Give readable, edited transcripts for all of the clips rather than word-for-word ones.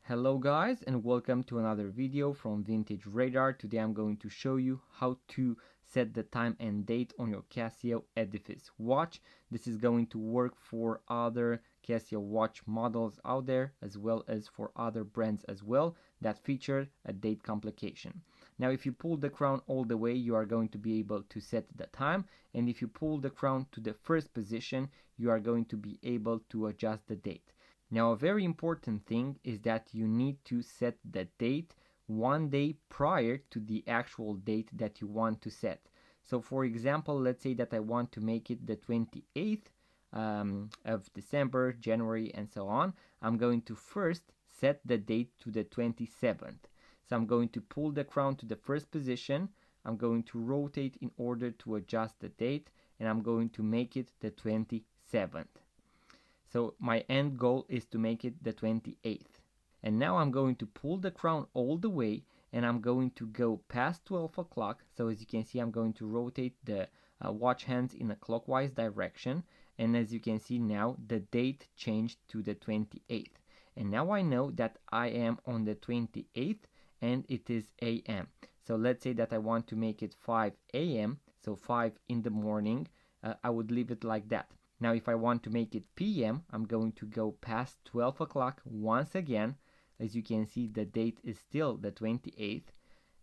Hello guys, and welcome to another video from Vintage Radar. Today I'm going to show you how to set the time and date on your Casio Edifice watch. This is going to work for other Casio watch models out there, as well as for other brands as well that feature a date complication. Now if you pull the crown all the way, you are going to be able to set the time, and if you pull the crown to the first position, you are going to be able to adjust the date. Now, a very important thing is that you need to set the date 1 day prior to the actual date that you want to set. So for example, let's say that I want to make it the 28th of December, January, and so on. I'm going to first set the date to the 27th. So I'm going to pull the crown to the first position. I'm going to rotate in order to adjust the date, and I'm going to make it the 27th. So my end goal is to make it the 28th. And now I'm going to pull the crown all the way, and I'm going to go past 12 o'clock. So as you can see, I'm going to rotate the watch hands in a clockwise direction. And as you can see now, the date changed to the 28th. And now I know that I am on the 28th and it is AM. So let's say that I want to make it 5 AM, so 5 in the morning. I would leave it like that. Now if I want to make it PM, I'm going to go past 12 o'clock once again. As you can see, the date is still the 28th.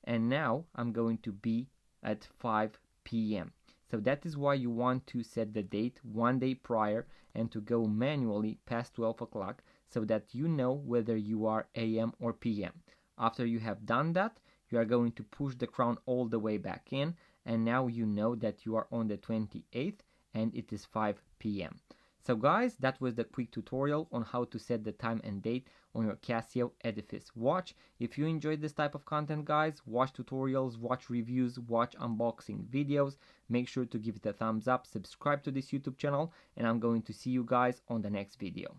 And now I'm going to be at 5 PM. So that is why you want to set the date 1 day prior and to go manually past 12 o'clock so that you know whether you are AM or PM. After you have done that, you are going to push the crown all the way back in, and now you know that you are on the 28th and it is 5 PM. So guys, that was the quick tutorial on how to set the time and date on your Casio Edifice watch. If you enjoyed this type of content, guys, watch tutorials, watch reviews, watch unboxing videos, make sure to give it a thumbs up, subscribe to this YouTube channel, and I'm going to see you guys on the next video.